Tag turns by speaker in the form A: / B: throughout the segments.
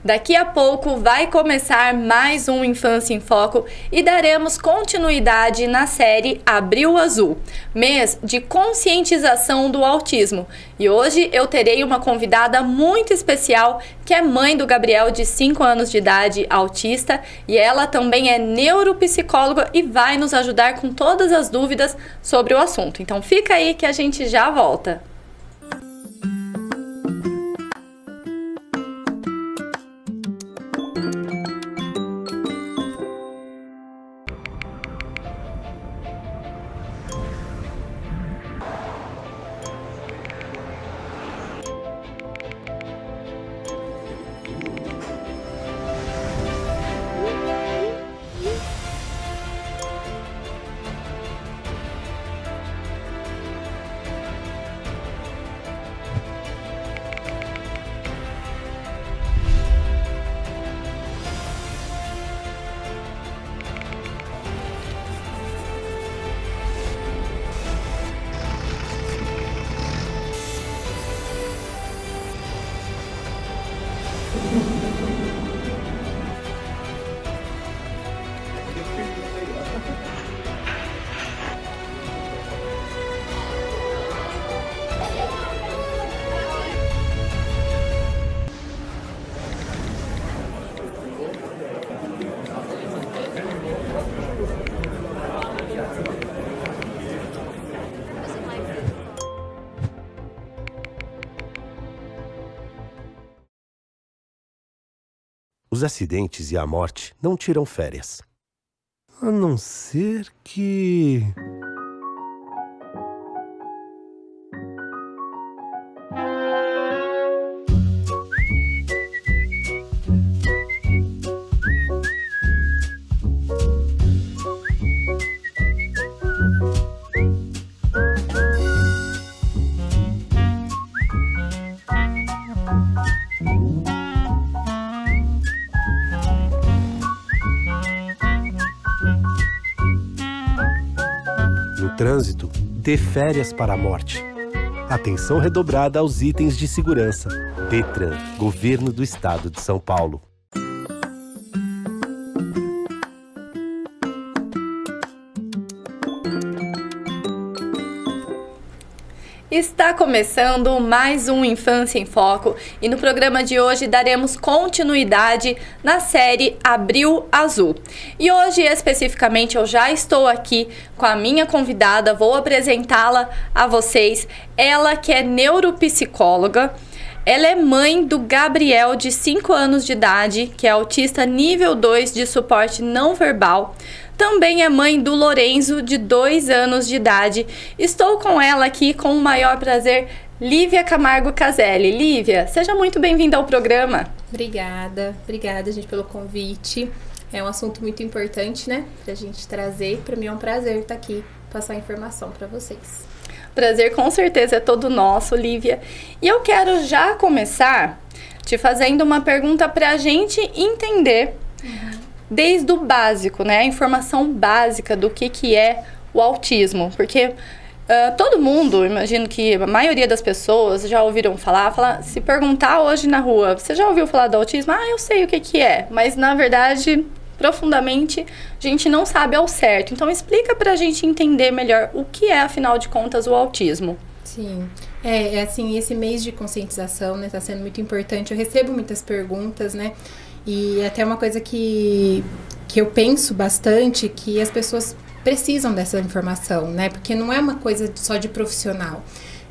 A: Daqui a pouco vai começar mais um Infância em Foco e daremos continuidade na série Abril Azul, mês de conscientização do autismo. E hoje eu terei uma convidada muito especial, que é mãe do Gabriel, de 5 anos de idade, autista, e ela também é neuropsicóloga e vai nos ajudar com todas as dúvidas sobre o assunto. Então fica aí que a gente já volta.
B: Os acidentes e a morte não tiram férias. A não ser que... Trânsito, dê férias para a morte. Atenção redobrada aos itens de segurança. Detran, Governo do Estado de São Paulo.
A: Está começando mais um Infância em Foco e no programa de hoje daremos continuidade na série Abril Azul. E hoje especificamente eu já estou aqui com a minha convidada, vou apresentá-la a vocês. Ela que é neuropsicóloga, ela é mãe do Gabriel, de 5 anos de idade, que é autista nível 2 de suporte não verbal. Também é mãe do Lorenzo, de 2 anos de idade. Estou com ela aqui com o maior prazer, Lívia Camargo Caselli. Lívia, seja muito bem-vinda ao programa.
C: Obrigada, gente, pelo convite. É um assunto muito importante, né, pra gente trazer. Pra mim é um prazer estar aqui, passar informação para vocês.
A: Prazer com certeza é todo nosso, Lívia. E eu quero já começar te fazendo uma pergunta pra gente entender... Desde o básico, né? A informação básica do que é o autismo. Porque todo mundo, imagino que a maioria das pessoas já ouviram falar, se perguntar hoje na rua, você já ouviu falar do autismo? Ah, eu sei o que é. Mas, na verdade, profundamente, a gente não sabe ao certo. Então, explica pra gente entender melhor o que é, afinal de contas, o autismo.
C: Sim. Assim, esse mês de conscientização, né, tá sendo muito importante. Eu recebo muitas perguntas, né? E até uma coisa que eu penso bastante, que as pessoas precisam dessa informação, né? Porque não é uma coisa só de profissional.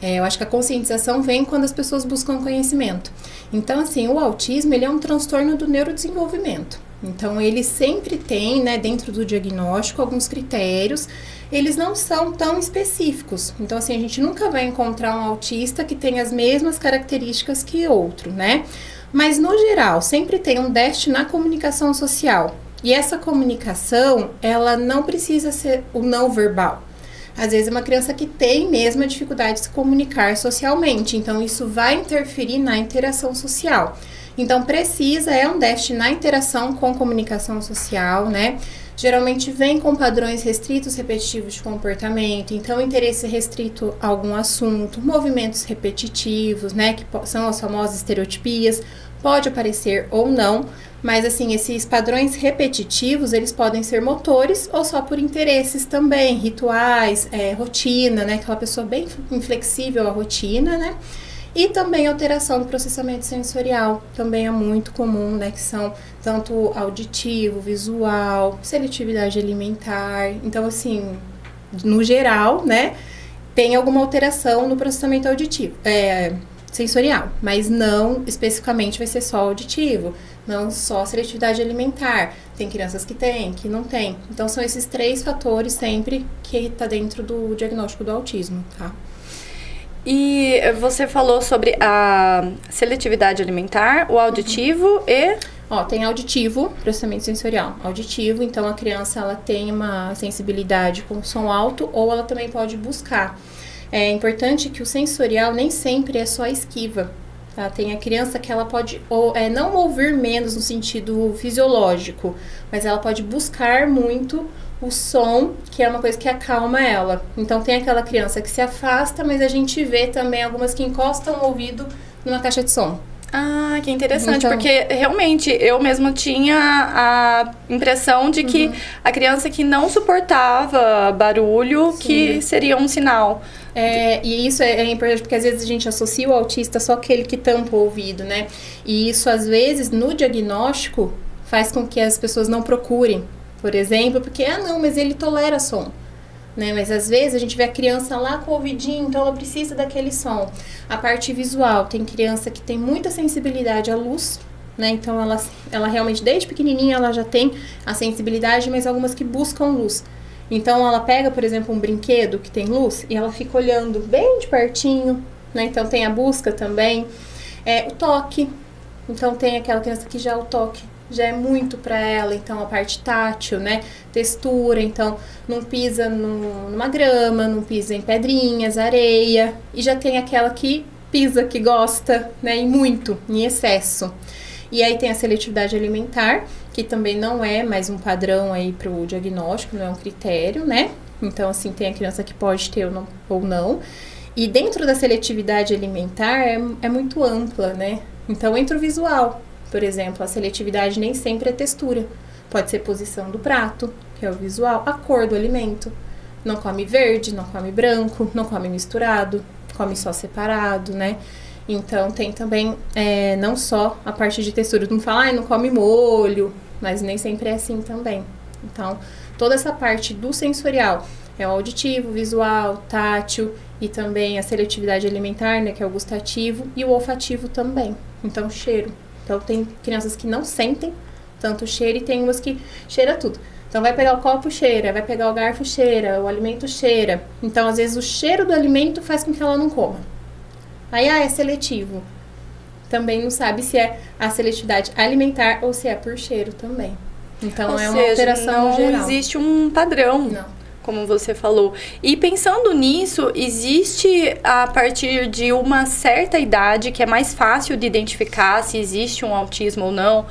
C: Eu acho que a conscientização vem quando as pessoas buscam conhecimento. Então, assim, o autismo, ele é um transtorno do neurodesenvolvimento. Então, ele sempre tem, né, dentro do diagnóstico, alguns critérios. Eles não são tão específicos. Então, assim, a gente nunca vai encontrar um autista que tenha as mesmas características que outro, né? Mas, no geral, sempre tem um déficit na comunicação social. E essa comunicação, ela não precisa ser o não verbal. Às vezes é uma criança que tem mesmo a dificuldade de se comunicar socialmente. Então, isso vai interferir na interação social. Então, é um déficit na interação com comunicação social, né? Geralmente vem com padrões restritos repetitivos de comportamento, então interesse restrito a algum assunto, movimentos repetitivos, né, que são as famosas estereotipias, Pode aparecer ou não, mas assim, esses padrões repetitivos, eles podem ser motores ou só por interesses também, rituais, rotina, né? Aquela pessoa bem inflexível à rotina, né? E também alteração do processamento sensorial, também é muito comum, né? Que são tanto auditivo, visual, seletividade alimentar. Então, assim, no geral, né? Tem alguma alteração no processamento auditivo, sensorial, mas não especificamente vai ser só auditivo, não só seletividade alimentar. Tem crianças que tem, que não tem. Então, são esses 3 fatores sempre que está dentro do diagnóstico do autismo, tá?
A: E você falou sobre a seletividade alimentar, o auditivo e...
C: Tem auditivo, processamento sensorial. Auditivo, então a criança ela tem uma sensibilidade com som alto ou ela também pode buscar. É importante que o sensorial nem sempre é só esquiva, tá? Tem a criança que ela pode não ouvir menos no sentido fisiológico, mas ela pode buscar muito o som, que é uma coisa que acalma ela. Então tem aquela criança que se afasta, mas a gente vê também algumas que encostam o ouvido numa caixa de som.
A: Ah, que interessante, então, porque realmente eu mesma tinha a impressão de que a criança que não suportava barulho, sim, que seria um sinal.
C: E isso é importante porque às vezes a gente associa o autista só aquele que tampa o ouvido, né? E isso às vezes no diagnóstico faz com que as pessoas não procurem, por exemplo, porque, não, mas ele tolera som. Né? Mas às vezes a gente vê a criança lá com o ouvidinho, então ela precisa daquele som. A parte visual, tem criança que tem muita sensibilidade à luz, né? Então ela realmente desde pequenininha ela já tem a sensibilidade, mas algumas que buscam luz. Então ela pega, por exemplo, um brinquedo que tem luz e ela fica olhando bem de pertinho, né? Então tem a busca também. O toque, então tem aquela criança que já o toque já é muito para ela, então a parte tátil, né, textura, então não pisa numa grama, não pisa em pedrinhas, areia, e já tem aquela que pisa, que gosta, né, e muito, em excesso. E aí tem a seletividade alimentar, que também não é mais um padrão aí para o diagnóstico, não é um critério, né, então assim, tem a criança que pode ter ou não, e dentro da seletividade alimentar é muito ampla, né, então entra o visual. Por exemplo, a seletividade nem sempre é textura. Pode ser posição do prato, que é o visual, a cor do alimento. Não come verde, não come branco, não come misturado, come só separado, né? Então, tem também não só a parte de textura. Não fala, não come molho, mas nem sempre é assim também. Então, toda essa parte do sensorial é o auditivo, visual, tátil e também a seletividade alimentar, né, que é o gustativo, e o olfativo também. Então, cheiro. Então, tem crianças que não sentem tanto cheiro e tem umas que cheira tudo. Então, vai pegar o copo, cheira, vai pegar o garfo, cheira, o alimento cheira. Então, às vezes, o cheiro do alimento faz com que ela não coma. Aí, é seletivo. Também não sabe se é a seletividade alimentar ou se é por cheiro também. Então,
A: ou
C: é uma
A: seja,
C: alteração geral.
A: Não existe um padrão.
C: Não.
A: Como você falou. E pensando nisso, existe a partir de uma certa idade que é mais fácil de identificar se existe um autismo ou não.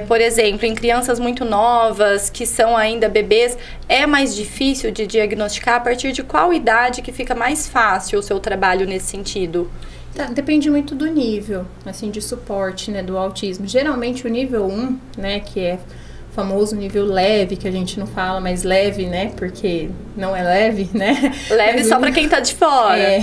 A: Por exemplo, em crianças muito novas, que são ainda bebês, é mais difícil de diagnosticar. A partir de qual idade que fica mais fácil o seu trabalho nesse sentido?
C: Tá, depende muito do nível, assim, de suporte, né, do autismo. Geralmente o nível 1, né, que é famoso nível leve, que a gente não fala mais leve, né? Porque não é leve, né?
A: Leve mas só para quem tá de fora.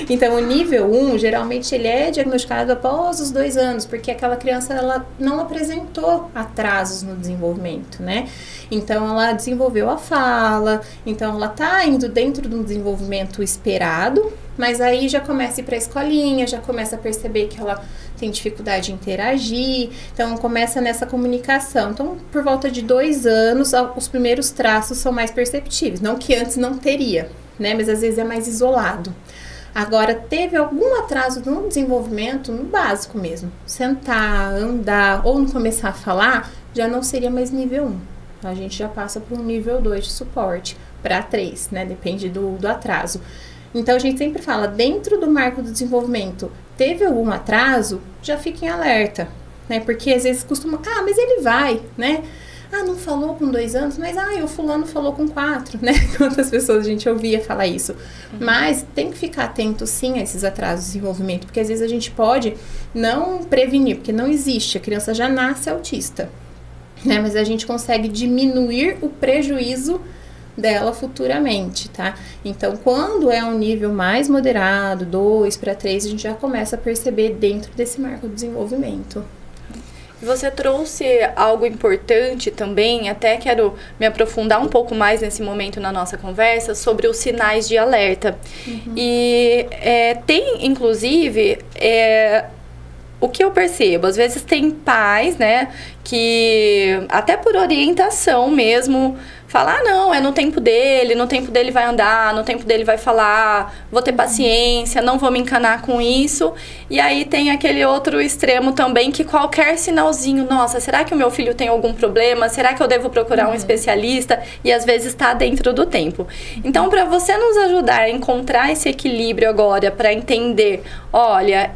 C: Então, o nível 1, geralmente, ele é diagnosticado após os 2 anos, porque aquela criança, ela não apresentou atrasos no desenvolvimento, né? Então, ela desenvolveu a fala, então, ela tá indo dentro de um desenvolvimento esperado, mas aí já começa a ir pra escolinha, já começa a perceber que ela tem dificuldade em interagir, então começa nessa comunicação. Então, por volta de 2 anos, os primeiros traços são mais perceptíveis. Não que antes não teria, né? Mas às vezes é mais isolado. Agora, teve algum atraso no desenvolvimento, no básico mesmo. Sentar, andar ou não começar a falar, já não seria mais nível 1. A gente já passa para um nível 2 de suporte, para 3, né? Depende do atraso. Então, a gente sempre fala, dentro do marco do desenvolvimento, teve algum atraso, já fique em alerta, né? Porque às vezes costuma, mas ele vai, né? Ah, não falou com 2 anos, mas o fulano falou com 4, né? Quantas pessoas a gente ouvia falar isso. Mas tem que ficar atento, sim, a esses atrasos de desenvolvimento, porque às vezes a gente pode não prevenir, porque não existe, a criança já nasce autista, né? Mas a gente consegue diminuir o prejuízo dela futuramente, tá? Então, quando é um nível mais moderado, 2 para 3, a gente já começa a perceber dentro desse marco do desenvolvimento.
A: Você trouxe algo importante também, até quero me aprofundar um pouco mais nesse momento na nossa conversa, sobre os sinais de alerta. E tem, inclusive, o que eu percebo, às vezes tem pais, né, que até por orientação mesmo, falar, não, é no tempo dele vai andar, no tempo dele vai falar, vou ter paciência, não vou me encanar com isso. E aí tem aquele outro extremo também, que qualquer sinalzinho, nossa, será que o meu filho tem algum problema? Será que eu devo procurar um especialista? E às vezes está dentro do tempo. Então, para você nos ajudar a encontrar esse equilíbrio agora, para entender, olha,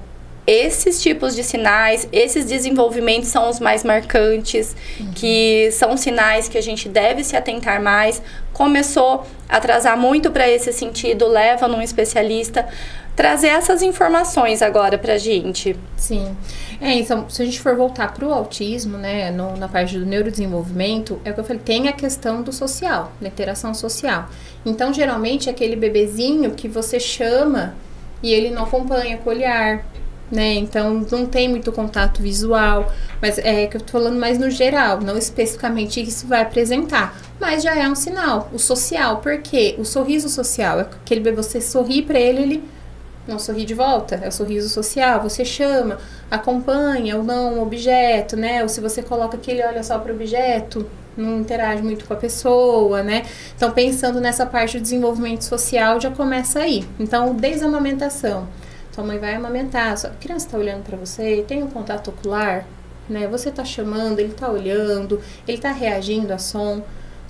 A: esses tipos de sinais, esses desenvolvimentos são os mais marcantes, que são sinais que a gente deve se atentar mais. Começou a atrasar muito para esse sentido, leva num especialista. Trazer essas informações agora pra gente.
C: Sim. Então, se a gente for voltar pro autismo, né, na parte do neurodesenvolvimento, é o que eu falei, tem a questão do social, da interação social. Então, geralmente, é aquele bebezinho que você chama e ele não acompanha com o olhar, né? Então, não tem muito contato visual, mas é que eu tô falando mais no geral, não especificamente isso vai apresentar, mas já é um sinal, o social, porque o sorriso social, é aquele bebê, você sorri pra ele não sorri de volta, é o sorriso social, você chama, acompanha ou não um objeto, né? Ou se você coloca que ele olha só para o objeto, não interage muito com a pessoa, né? Então, pensando nessa parte do desenvolvimento social, já começa aí. Então, desde a amamentação, sua mãe vai amamentar, a criança está olhando para você, tem um contato ocular, né? Você está chamando, ele está olhando, ele está reagindo a som.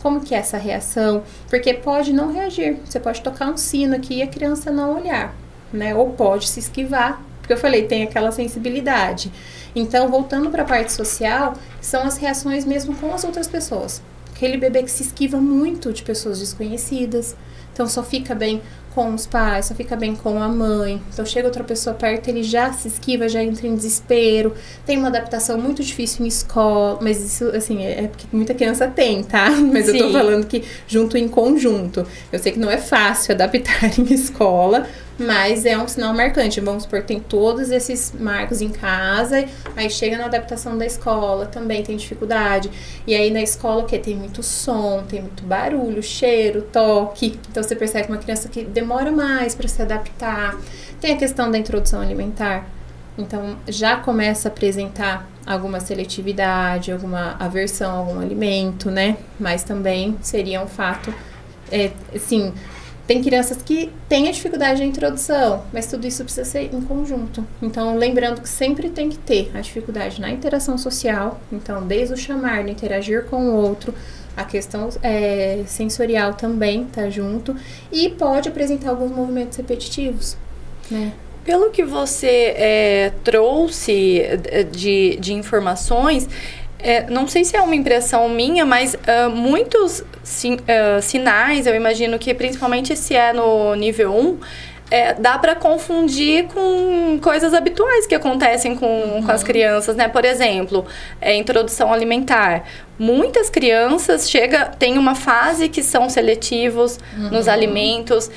C: Como que é essa reação? Porque pode não reagir, você pode tocar um sino aqui e a criança não olhar, né? Ou pode se esquivar, porque eu falei, tem aquela sensibilidade. Então, voltando para a parte social, são as reações mesmo com as outras pessoas. Aquele bebê que se esquiva muito de pessoas desconhecidas, então só fica bem com os pais, só fica bem com a mãe. Então, chega outra pessoa perto, ele já se esquiva, já entra em desespero. Tem uma adaptação muito difícil em escola, mas isso, assim, é porque muita criança tem, tá? Mas Sim. Eu tô falando que junto em conjunto. Eu sei que não é fácil adaptar em escola, mas é um sinal marcante. Vamos supor, tem todos esses marcos em casa, aí chega na adaptação da escola, também tem dificuldade. E aí na escola, o quê? Tem muito som, tem muito barulho, cheiro, toque. Então você percebe uma criança que demora mais para se adaptar. Tem a questão da introdução alimentar. Então já começa a apresentar alguma seletividade, alguma aversão a algum alimento, né? Mas também seria um fato, assim... Tem crianças que têm a dificuldade da introdução, mas tudo isso precisa ser em conjunto. Então, lembrando que sempre tem que ter a dificuldade na interação social. Então, desde o chamar, no interagir com o outro, a questão sensorial também tá junto. E pode apresentar alguns movimentos repetitivos, né?
A: Pelo que você trouxe de informações... não sei se é uma impressão minha, mas muitos sinais, eu imagino que principalmente se é no nível 1, dá para confundir com coisas habituais que acontecem com as crianças, né? Por exemplo, introdução alimentar. Muitas crianças tem uma fase que são seletivos nos alimentos,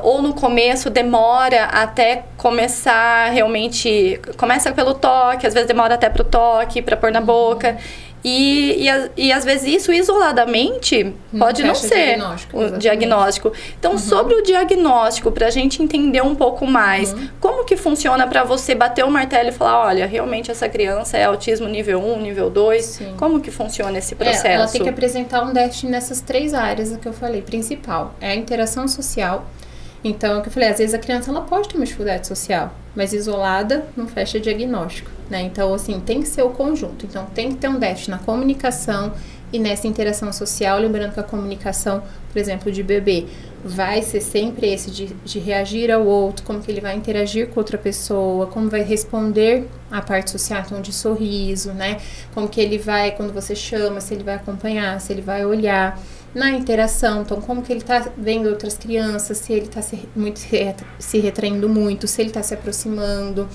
A: ou no começo demora até começar realmente... Começa pelo toque, às vezes demora até pro toque, para pôr na boca. E às vezes isso isoladamente pode não ser o diagnóstico. Então, sobre o diagnóstico, para a gente entender um pouco mais, como que funciona para você bater o martelo e falar, olha, realmente essa criança é autismo nível 1, nível 2, Sim. Como que funciona esse processo?
C: Ela tem que apresentar um déficit nessas 3 áreas que eu falei. Principal é a interação social. Então, é o que eu falei, às vezes a criança ela pode ter uma dificuldade social, mas isolada não fecha diagnóstico, né? Então, assim, tem que ser o conjunto. Então, tem que ter um déficit na comunicação e nessa interação social, lembrando que a comunicação, por exemplo, de bebê, vai ser sempre esse de reagir ao outro, como que ele vai interagir com outra pessoa, como vai responder à parte social, então de sorriso, né? Como que ele vai, quando você chama, se ele vai acompanhar, se ele vai olhar. Na interação, então como que ele tá vendo outras crianças, se ele tá se retraindo muito, se ele tá se aproximando.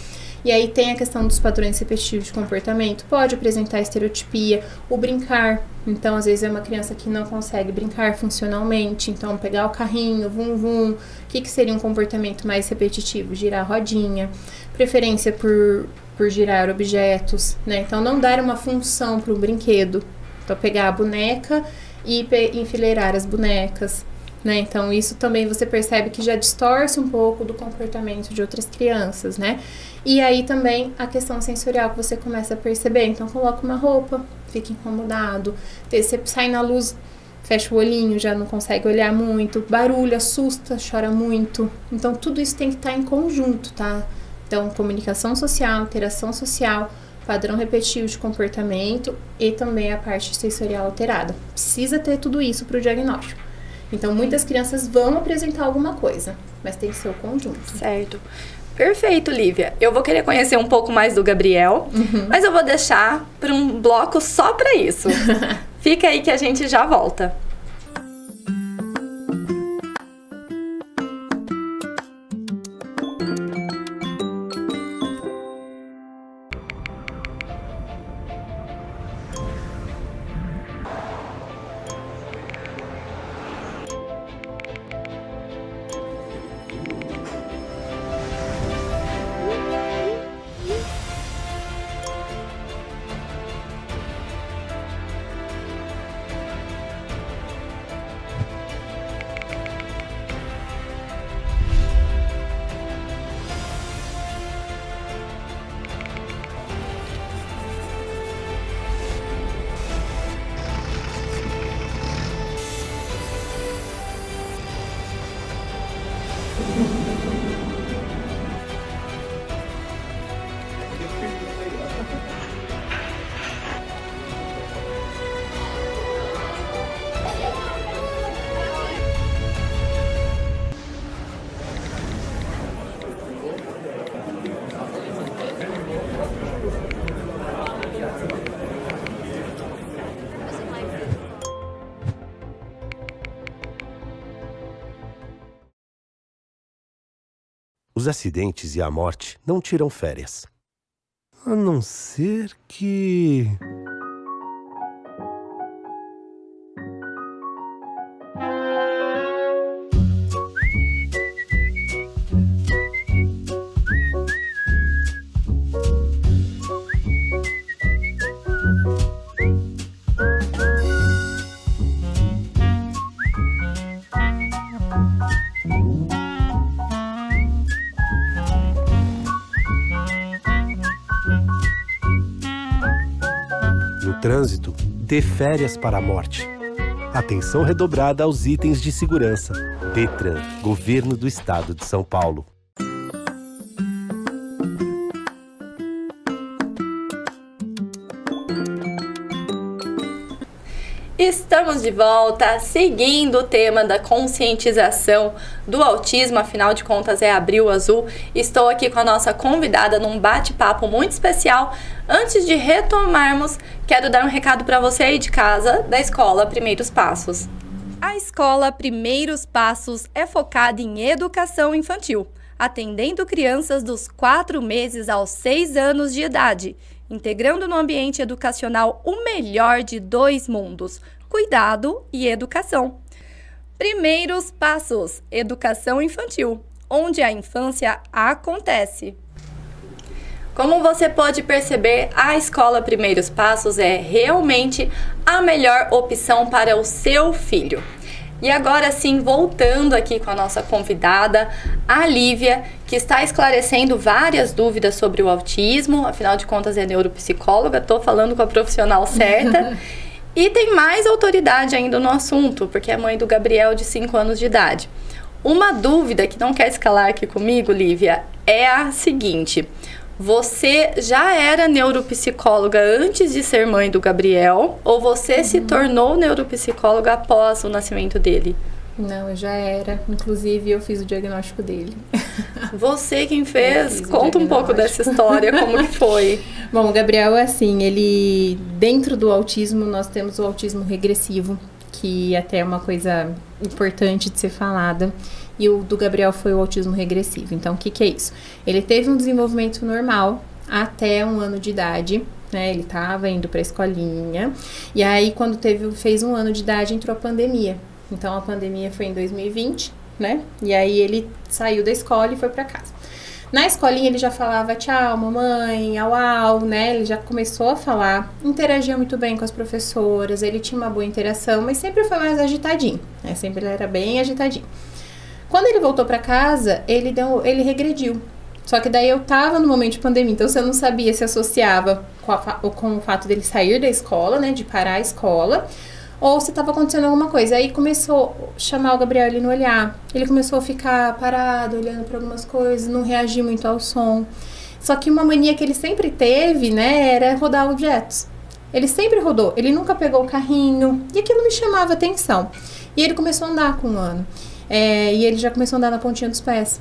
C: E aí tem a questão dos padrões repetitivos de comportamento, pode apresentar estereotipia, o brincar. Então, às vezes é uma criança que não consegue brincar funcionalmente, então pegar o carrinho, vum, vum. O que seria um comportamento mais repetitivo? Girar a rodinha, preferência por girar objetos, né? Então, não dar uma função para o brinquedo. Então, pegar a boneca e enfileirar as bonecas, né? Então, isso também você percebe que já distorce um pouco do comportamento de outras crianças, né? E aí também a questão sensorial que você começa a perceber. Então, coloca uma roupa, fica incomodado. Você sai na luz, fecha o olhinho, já não consegue olhar muito. Barulho, assusta, chora muito. Então, tudo isso tem que estar em conjunto, tá? Então, comunicação social, interação social, padrão repetitivo de comportamento e também a parte sensorial alterada. Precisa ter tudo isso para o diagnóstico. Então, muitas crianças vão apresentar alguma coisa, mas tem que ser o conjunto.
A: Certo. Perfeito, Lívia. Eu vou querer conhecer um pouco mais do Gabriel, mas eu vou deixar para um bloco só para isso. Fica aí que a gente já volta.
B: Os acidentes e a morte não tiram férias. A não ser que... Trânsito, dê férias para a morte. Atenção redobrada aos itens de segurança. Detran, Governo do Estado de São Paulo.
A: Estamos de volta, seguindo o tema da conscientização do autismo, afinal de contas é Abril Azul. Estou aqui com a nossa convidada num bate-papo muito especial. Antes de retomarmos, quero dar um recado para você aí de casa da Escola Primeiros Passos. A Escola Primeiros Passos é focada em educação infantil, atendendo crianças dos 4 meses aos 6 anos de idade, integrando no ambiente educacional o melhor de 2 mundos, cuidado e educação. Primeiros Passos, educação infantil, onde a infância acontece. Como você pode perceber, a Escola Primeiros Passos é realmente a melhor opção para o seu filho. E agora sim, voltando aqui com a nossa convidada, a Lívia, que está esclarecendo várias dúvidas sobre o autismo, afinal de contas é neuropsicóloga, estou falando com a profissional certa. E tem mais autoridade ainda no assunto, porque é mãe do Gabriel de 5 anos de idade. Uma dúvida que não quer escalar aqui comigo, Lívia, é a seguinte: você já era neuropsicóloga antes de ser mãe do Gabriel ou você se tornou neuropsicóloga após o nascimento dele?
C: Não, eu já era. Inclusive, eu fiz o diagnóstico dele.
A: Você quem fez? Conta um pouco dessa história, como que foi?
C: Bom, o Gabriel é assim, ele... Dentro do autismo, nós temos o autismo regressivo, que até é uma coisa importante de ser falada. E o do Gabriel foi o autismo regressivo. Então, o que que é isso? Ele teve um desenvolvimento normal até 1 ano de idade, né? Ele estava indo para a escolinha. E aí, quando fez 1 ano de idade, entrou a pandemia. Então, a pandemia foi em 2020, né? E aí, ele saiu da escola e foi para casa. Na escolinha, ele já falava tchau, mamãe, au, au, né? Ele já começou a falar, interagia muito bem com as professoras, ele tinha uma boa interação, mas sempre foi mais agitadinho, né? Sempre ele era bem agitadinho. Quando ele voltou para casa, ele regrediu. Só que daí eu tava no momento de pandemia, então você não sabia se associava com o fato dele sair da escola, né? De parar a escola, ou se estava acontecendo alguma coisa. Aí começou a chamar o Gabriel ali no olhar. Ele começou a ficar parado, olhando para algumas coisas, não reagir muito ao som. Só que uma mania que ele sempre teve, né, era rodar objetos. Ele sempre rodou, ele nunca pegou o carrinho, e aquilo me chamava atenção. E ele começou a andar com 1 ano. E ele já começou a andar na pontinha dos pés.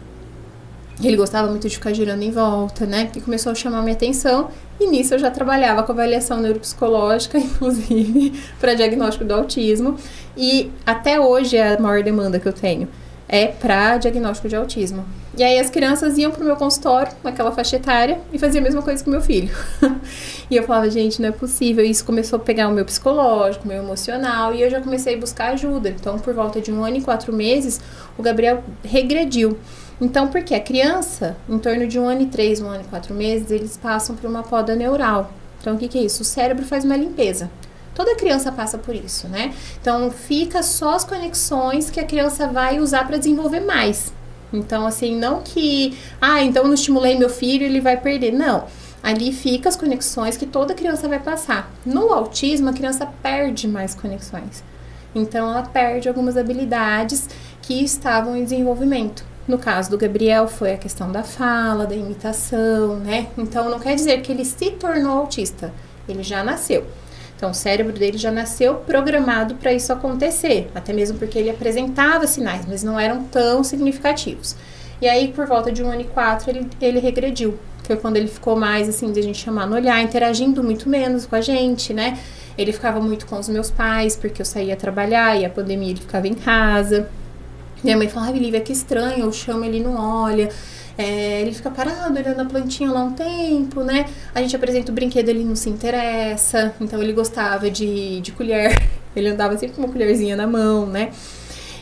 C: Ele gostava muito de ficar girando em volta, né? E começou a chamar minha atenção. E nisso eu já trabalhava com avaliação neuropsicológica, inclusive, para diagnóstico do autismo. E até hoje é a maior demanda que eu tenho. É para diagnóstico de autismo. E aí as crianças iam pro meu consultório, naquela faixa etária, e faziam a mesma coisa com meu filho. E eu falava, gente, não é possível. E isso começou a pegar o meu psicológico, o meu emocional, e eu já comecei a buscar ajuda. Então, por volta de 1 ano e 4 meses, o Gabriel regrediu. Então, porque a criança, em torno de 1 ano e 3, 1 ano e 4 meses, eles passam por uma poda neural. Então, o que que é isso? O cérebro faz uma limpeza. Toda criança passa por isso, né? Então, fica só as conexões que a criança vai usar para desenvolver mais. Então, assim, não que... então eu não estimulei meu filho, ele vai perder. Não. Ali fica as conexões que toda criança vai passar. No autismo, a criança perde mais conexões. Então, ela perde algumas habilidades que estavam em desenvolvimento. No caso do Gabriel, foi a questão da fala, da imitação, né? Então, não quer dizer que ele se tornou autista. Ele já nasceu. Então, o cérebro dele já nasceu programado para isso acontecer. Até mesmo porque ele apresentava sinais, mas não eram tão significativos. E aí, por volta de 1 ano e 4, ele regrediu. Foi quando ele ficou mais, assim, de a gente chamar no olhar, interagindo muito menos com a gente, né? Ele ficava muito com os meus pais, porque eu saía trabalhar e a pandemia ele ficava em casa. Minha mãe falava, Lívia, que estranho, eu chamo, ele não olha. Ele fica parado, olhando a plantinha lá um tempo, né? A gente apresenta o brinquedo, ele não se interessa. Então, ele gostava de colher. Ele andava sempre com uma colherzinha na mão, né?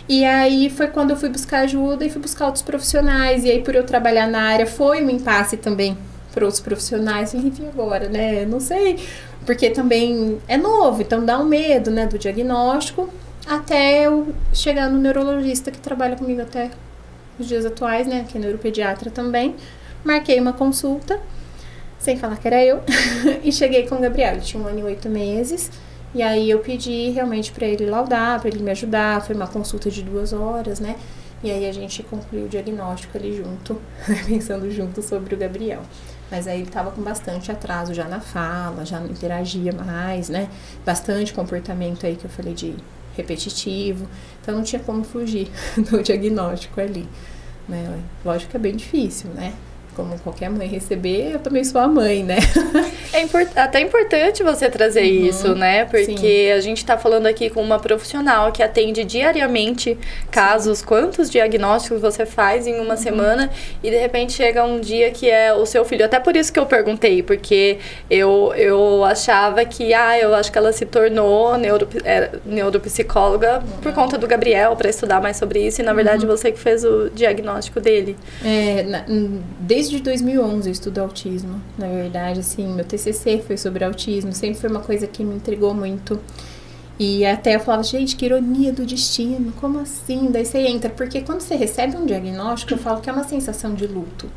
C: E aí, foi quando eu fui buscar ajuda e fui buscar outros profissionais. E aí, por eu trabalhar na área, foi um impasse também para outros profissionais. E agora, né? Não sei. Porque também é novo, então dá um medo, né? Do diagnóstico. Até eu chegar no neurologista que trabalha comigo até os dias atuais, né, que é neuropediatra também. Marquei uma consulta, sem falar que era eu, e cheguei com o Gabriel. Ele tinha 1 ano e 8 meses, e aí eu pedi realmente para ele laudar, para ele me ajudar. Foi uma consulta de 2 horas, né, e aí a gente concluiu o diagnóstico ali junto, pensando junto sobre o Gabriel. Mas aí ele tava com bastante atraso já na fala, já não interagia mais, né, bastante comportamento aí que eu falei de repetitivo, então não tinha como fugir do diagnóstico ali, né? Lógico que é bem difícil, né? Como qualquer mãe receber, eu também sou a mãe, né?
A: É até importante você trazer isso, né? Porque a gente tá falando aqui com uma profissional que atende diariamente casos. Quantos diagnósticos você faz em uma semana e de repente chega um dia que é o seu filho. Até por isso que eu perguntei, porque eu achava que, eu acho que ela se tornou neuropsicóloga por conta do Gabriel, para estudar mais sobre isso, e na verdade você que fez o diagnóstico dele.
C: Desde 2011 eu estudo autismo, na verdade, assim, meu TCC foi sobre autismo, sempre foi uma coisa que me intrigou muito. E até eu falava, gente, que ironia do destino, como assim? Daí você entra, porque quando você recebe um diagnóstico, eu falo que é uma sensação de luto,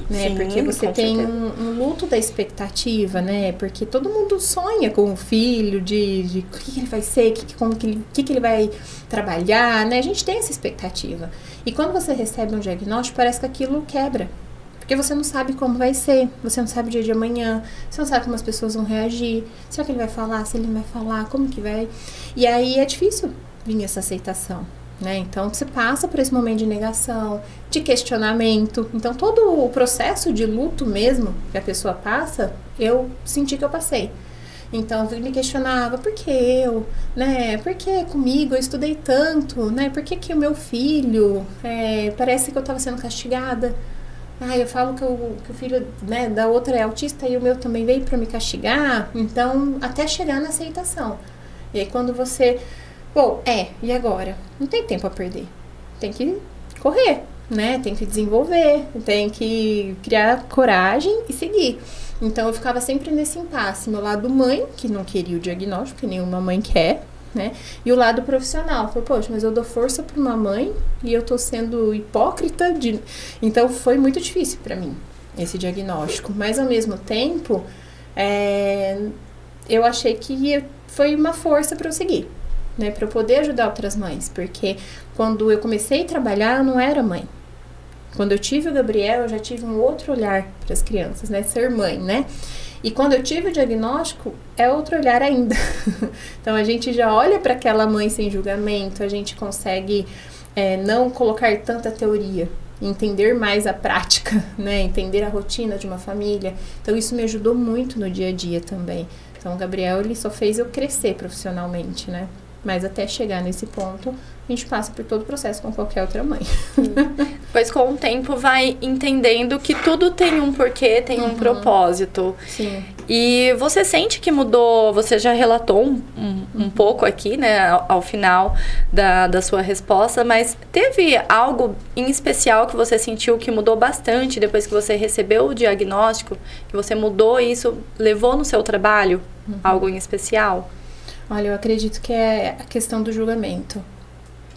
C: né? Sim, porque você tem um luto da expectativa, né? Porque todo mundo sonha com o filho, de o que ele vai ser, o que ele vai trabalhar, né? A gente tem essa expectativa. E quando você recebe um diagnóstico, parece que aquilo quebra. Porque você não sabe como vai ser, você não sabe o dia de amanhã, você não sabe como as pessoas vão reagir, será que ele vai falar, se ele não vai falar, como que vai? E aí é difícil vir essa aceitação, né? Então, você passa por esse momento de negação, de questionamento. Então, todo o processo de luto mesmo que a pessoa passa, eu senti que eu passei. Então, eu me questionava, por que eu, né? Por que comigo eu estudei tanto, né? Por que o meu filho, parece que eu estava sendo castigada. Eu falo que o filho, né, da outra é autista e o meu também veio para me castigar. Então, até chegar na aceitação. E aí, quando você... Bom, e agora? Não tem tempo a perder. Tem que correr, né? Tem que desenvolver, tem que criar coragem e seguir. Então, eu ficava sempre nesse impasse. Meu lado mãe, que não queria o diagnóstico, que nenhuma mãe quer, né? E o lado profissional. Falei, poxa, mas eu dou força para uma mãe e eu tô sendo hipócrita. Então, foi muito difícil para mim, esse diagnóstico. Mas, ao mesmo tempo, eu achei que foi uma força para eu seguir, né? Para eu poder ajudar outras mães. Porque quando eu comecei a trabalhar, eu não era mãe. Quando eu tive o Gabriel, eu já tive um outro olhar para as crianças, né? Ser mãe, né? E quando eu tive o diagnóstico, é outro olhar ainda. Então, a gente já olha para aquela mãe sem julgamento, a gente consegue não colocar tanta teoria, entender mais a prática, né? Entender a rotina de uma família. Então, isso me ajudou muito no dia a dia também. Então, o Gabriel, ele só fez eu crescer profissionalmente, né? Mas até chegar nesse ponto, a gente passa por todo o processo com qualquer outra mãe.
A: Pois com o tempo vai entendendo que tudo tem um porquê, tem um propósito.
C: Sim.
A: E você sente que mudou, você já relatou um pouco aqui, né, ao final da sua resposta, mas teve algo em especial que você sentiu que mudou bastante depois que você recebeu o diagnóstico, que você mudou e isso levou no seu trabalho? Algo em especial?
C: Olha, eu acredito que é a questão do julgamento.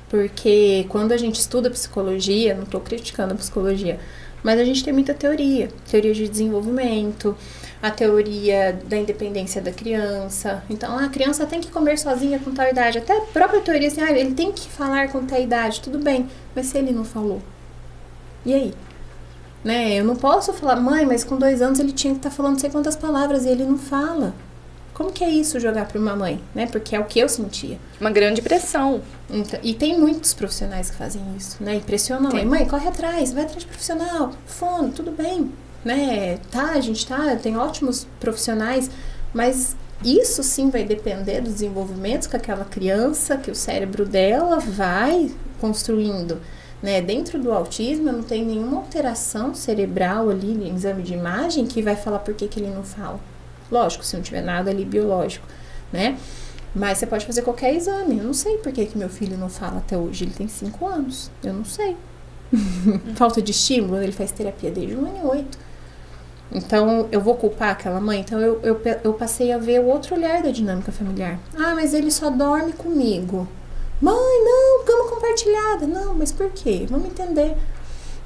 C: Porque quando a gente estuda psicologia, não estou criticando a psicologia, mas a gente tem muita teoria. Teoria de desenvolvimento, a teoria da independência da criança. Então, a criança tem que comer sozinha com tal idade. Até a própria teoria assim, ele tem que falar com tal idade, tudo bem. Mas se ele não falou? E aí? Né? Eu não posso falar, mãe, mas com 2 anos ele tinha que estar falando não sei quantas palavras e ele não fala. Como que é isso jogar para uma mãe, né? Porque é o que eu sentia.
A: Uma grande pressão.
C: Então, e tem muitos profissionais que fazem isso, né? Impressionam. Mãe, corre atrás, vai atrás de profissional, fono, tudo bem, né? A gente tem ótimos profissionais, mas isso sim vai depender dos desenvolvimentos que aquela criança, que o cérebro dela vai construindo, né? Dentro do autismo, não tem nenhuma alteração cerebral ali, em exame de imagem, que vai falar por que ele não fala. Lógico, se não tiver nada ali biológico, né? Mas você pode fazer qualquer exame. Eu não sei por que meu filho não fala até hoje. Ele tem 5 anos. Eu não sei. Falta de estímulo. Ele faz terapia desde 1 ano e 8. Então, eu vou culpar aquela mãe? Então, eu passei a ver o outro olhar da dinâmica familiar. Mas ele só dorme comigo. Mãe, não, cama compartilhada. Não, mas por quê? Vamos entender.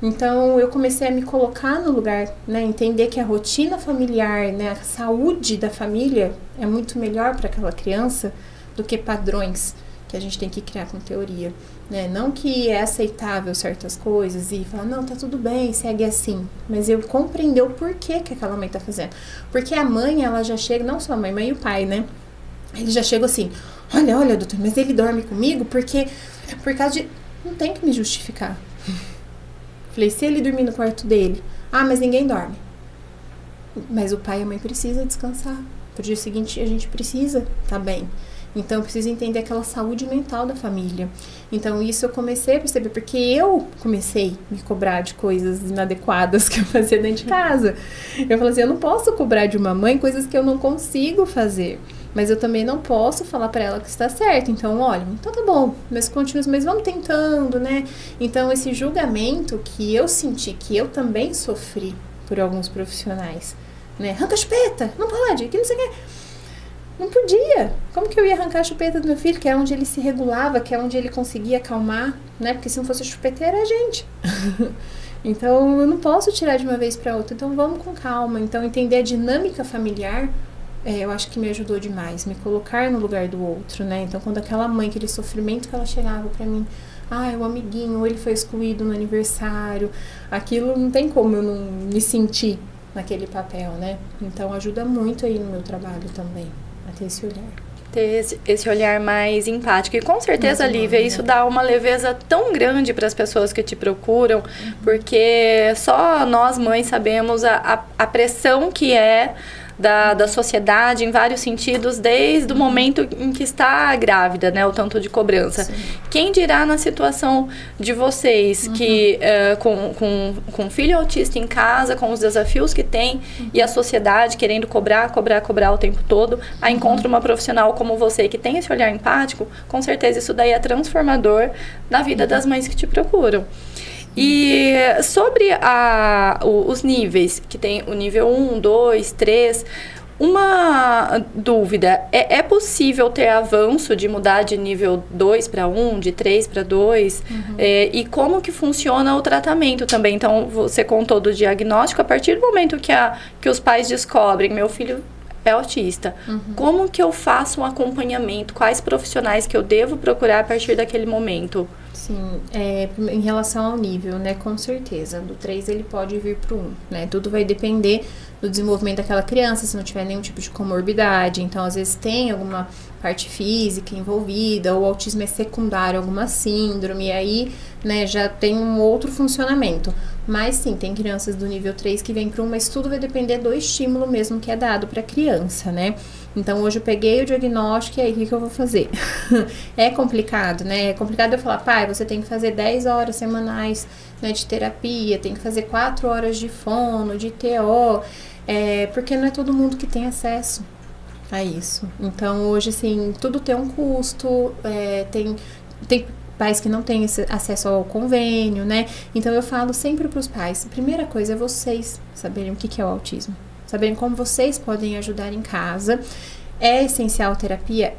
C: Então, eu comecei a me colocar no lugar, né? Entender que a rotina familiar, né? A saúde da família é muito melhor para aquela criança do que padrões que a gente tem que criar com teoria, né? Não que é aceitável certas coisas e falar, não, tá tudo bem, segue assim. Mas eu compreender o porquê que aquela mãe tá fazendo. Porque a mãe, ela já chega, não só a mãe e o pai, né? Ele já chega assim, olha, doutor, mas ele dorme comigo porque, por causa de... Não tem que me justificar. Falei, se ele dormir no quarto dele, mas ninguém dorme. Mas o pai e a mãe precisam descansar. Pro dia seguinte a gente precisa tá bem. Então eu preciso entender aquela saúde mental da família. Então isso eu comecei a perceber, porque eu comecei a me cobrar de coisas inadequadas que eu fazia dentro de casa. Eu falei assim, eu não posso cobrar de uma mãe coisas que eu não consigo fazer. Mas eu também não posso falar pra ela que está certo. Então, olha, então tá bom, mas vamos tentando, né? Então, esse julgamento que eu senti, que eu também sofri por alguns profissionais, né? Arranca a chupeta, não pode, que não sei o que. Não podia. Como que eu ia arrancar a chupeta do meu filho, que é onde ele se regulava, que é onde ele conseguia acalmar, né? Porque se não fosse a chupeta, era a gente. Então, eu não posso tirar de uma vez pra outra. Então, vamos com calma. Então, entender a dinâmica familiar, eu acho que me ajudou demais, me colocar no lugar do outro, né? Então, quando aquela mãe, aquele sofrimento que ela chegava pra mim, o amiguinho, ou ele foi excluído no aniversário, aquilo não tem como eu não me sentir naquele papel, né? Então, ajuda muito aí no meu trabalho também, a ter esse olhar.
A: Ter esse olhar mais empático. E com certeza, Lívia, isso dá uma leveza tão grande para as pessoas que te procuram, porque só nós, mães, sabemos a pressão que é da sociedade em vários sentidos, desde o momento em que está grávida, né? O tanto de cobrança. Sim. Quem dirá na situação de vocês, que com filho autista em casa, com os desafios que tem, e a sociedade querendo cobrar o tempo todo, aí encontra uma profissional como você, que tem esse olhar empático, com certeza isso daí é transformador na vida das mães que te procuram. E sobre os níveis, que tem o nível 1, 2, 3, uma dúvida, é possível ter avanço de mudar de nível 2 para 1, de 3 para 2? E como que funciona o tratamento também? Então, você contou do diagnóstico, a partir do momento que os pais descobrem, meu filho é autista, como que eu faço um acompanhamento? Quais profissionais que eu devo procurar a partir daquele momento?
C: Sim, em relação ao nível, né, com certeza, do 3 ele pode vir para o 1, né, tudo vai depender do desenvolvimento daquela criança, se não tiver nenhum tipo de comorbidade, então às vezes tem alguma parte física envolvida, ou o autismo é secundário, alguma síndrome, e aí, né, já tem um outro funcionamento. Mas sim, tem crianças do nível 3 que vem para 1, mas tudo vai depender do estímulo mesmo que é dado para a criança, né? Então, hoje eu peguei o diagnóstico e aí, o que eu vou fazer? É complicado, né? É complicado eu falar, pai, você tem que fazer 10 horas semanais, né, de terapia, tem que fazer 4 horas de fono, de TO, porque não é todo mundo que tem acesso a isso. Então, hoje, assim, tudo tem um custo, tem pais que não têm acesso ao convênio, né? Então, eu falo sempre para os pais, a primeira coisa é vocês saberem o que é o autismo. Saberem como vocês podem ajudar em casa. É essencial a terapia?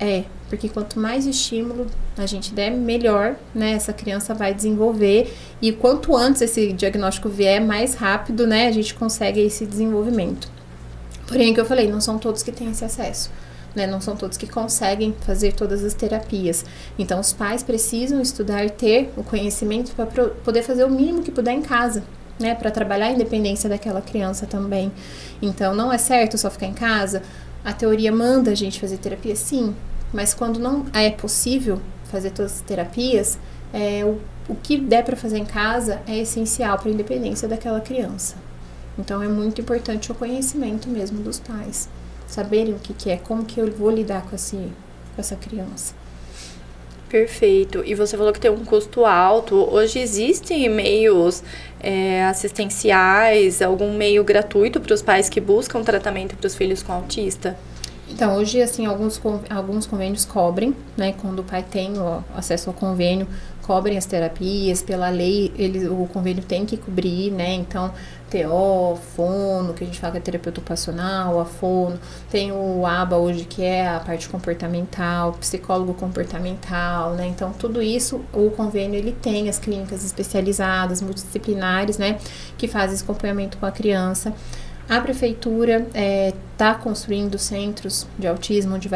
C: Porque quanto mais estímulo a gente der, melhor, né, essa criança vai desenvolver. E quanto antes esse diagnóstico vier, mais rápido, né, a gente consegue esse desenvolvimento. Porém, o que eu falei, não são todos que têm esse acesso, né, não são todos que conseguem fazer todas as terapias. Então, os pais precisam estudar e ter o conhecimento para poder fazer o mínimo que puder em casa, né, para trabalhar a independência daquela criança também. Então, não é certo só ficar em casa. A teoria manda a gente fazer terapia, sim, mas quando não é possível fazer todas as terapias, o que der para fazer em casa é essencial para a independência daquela criança. Então, é muito importante o conhecimento mesmo dos pais, saberem o que é, como que eu vou lidar com essa criança.
A: Perfeito. E você falou que tem um custo alto. Hoje existem meios assistenciais, algum meio gratuito para os pais que buscam tratamento para os filhos com autista?
C: Então, hoje, assim, alguns convênios cobrem, né? Quando o pai tem o acesso ao convênio, cobrem as terapias. Pela lei, o convênio tem que cobrir, né? Então, TO, fono, que a gente fala que é terapeuta ocupacional, a fono. Tem o ABA hoje, que é a parte comportamental, psicólogo comportamental, né? Então, tudo isso, o convênio, ele tem as clínicas especializadas, multidisciplinares, né? Que fazem esse acompanhamento com a criança. A prefeitura está construindo centros de autismo, onde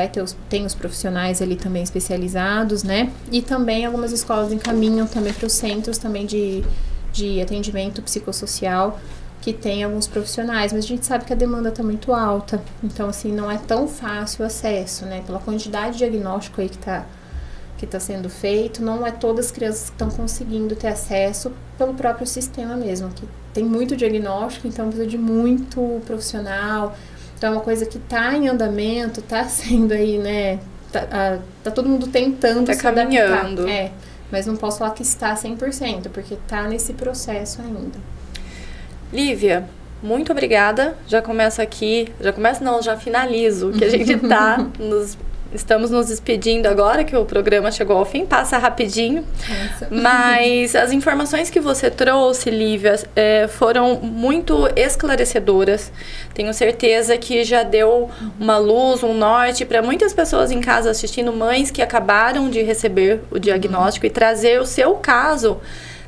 C: tem os profissionais ali também especializados, né? E também algumas escolas encaminham também para os centros também de atendimento psicossocial, que tem alguns profissionais, mas a gente sabe que a demanda está muito alta. Então, assim, não é tão fácil o acesso, né? Pela quantidade de diagnóstico aí que está sendo feito, não é todas as crianças que estão conseguindo ter acesso pelo próprio sistema mesmo, que tem muito diagnóstico, então precisa de muito profissional. Então é uma coisa que está em andamento, está sendo aí, né, tá todo mundo tentando se
A: caminhando.
C: Adaptar. Mas não posso falar que está 100%, porque está nesse processo ainda.
A: Lívia, muito obrigada. Já finalizo, que a gente estamos nos despedindo agora, que o programa chegou ao fim, passa rapidinho. Nossa. Mas as informações que você trouxe, Lívia, foram muito esclarecedoras. Tenho certeza que já deu uma luz, um norte para muitas pessoas em casa assistindo, mães que acabaram de receber o diagnóstico, e trazer o seu caso.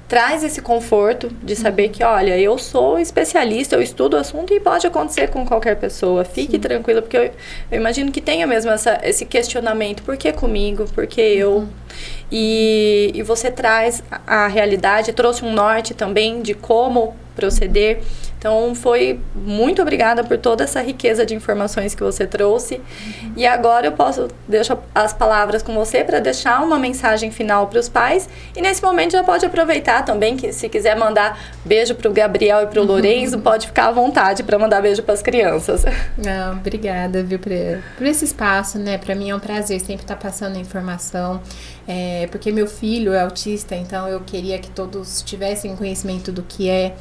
A: Traz esse conforto de saber que, olha, eu sou especialista, eu estudo o assunto e pode acontecer com qualquer pessoa. Fique tranquila, porque eu imagino que tenha mesmo esse questionamento. Por que comigo? Por que eu? E você traz a realidade, trouxe um norte também de como proceder. Então, Então, muito obrigada por toda essa riqueza de informações que você trouxe. E agora deixo as palavras com você para deixar uma mensagem final para os pais. E nesse momento já pode aproveitar também, que se quiser mandar beijo para o Gabriel e para o Lorenzo, pode ficar à vontade para mandar beijo para as crianças.
C: Obrigada, viu, por esse espaço, né? Para mim é um prazer sempre estar passando informação, porque meu filho é autista, então eu queria que todos tivessem conhecimento do que é.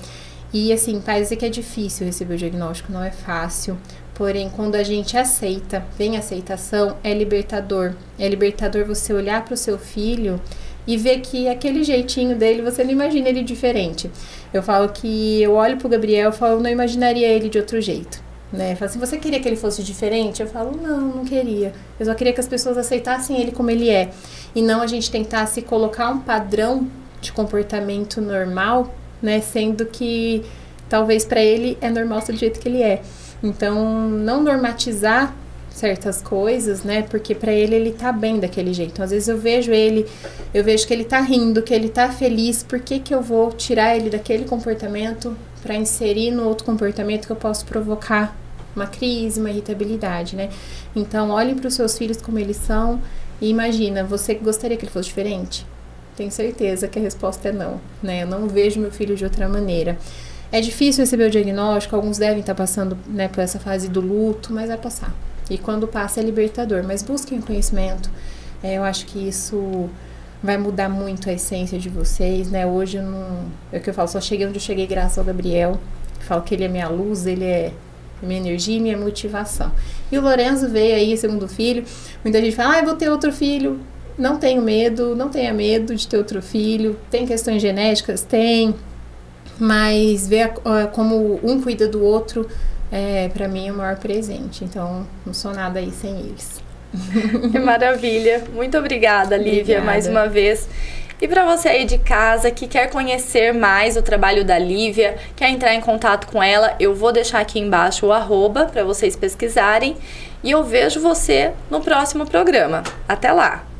C: E assim, parece que é difícil receber o diagnóstico, não é fácil. Porém, quando a gente aceita, vem a aceitação, é libertador. É libertador você olhar para o seu filho e ver que aquele jeitinho dele, você não imagina ele diferente. Eu falo que eu olho pro Gabriel e falo, eu não imaginaria ele de outro jeito. Né? Eu falo assim, você queria que ele fosse diferente? Eu falo, não queria. Eu só queria que as pessoas aceitassem ele como ele é. E não a gente tentar se colocar um padrão de comportamento normal, né, sendo que talvez para ele é normal ser do jeito que ele é. Então, não normatizar certas coisas, né, porque para ele tá bem daquele jeito. Então, às vezes eu vejo que ele tá rindo, que ele tá feliz, por que eu vou tirar ele daquele comportamento para inserir no outro comportamento que eu posso provocar uma crise, uma irritabilidade, né? Então, olhem para os seus filhos como eles são e imagina, você gostaria que ele fosse diferente? Tenho certeza que a resposta é não, né? Eu não vejo meu filho de outra maneira. É difícil receber o diagnóstico, alguns devem estar passando, né, por essa fase do luto, mas vai passar. E quando passa é libertador, mas busquem conhecimento. Eu acho que isso vai mudar muito a essência de vocês, né? Hoje é o que eu falo, só cheguei onde eu cheguei graças ao Gabriel. Eu falo que ele é minha luz, ele é minha energia e minha motivação. E o Lorenzo veio aí, segundo filho. Muita gente fala, eu vou ter outro filho. Não tenho medo, não tenha medo de ter outro filho. Tem questões genéticas? Tem. Mas ver como um cuida do outro, para mim é o maior presente. Então, não sou nada aí sem eles.
A: Que maravilha. Muito obrigada, Lívia, mais uma vez. E para você aí de casa que quer conhecer mais o trabalho da Lívia, quer entrar em contato com ela, eu vou deixar aqui embaixo o @ para vocês pesquisarem. E eu vejo você no próximo programa. Até lá!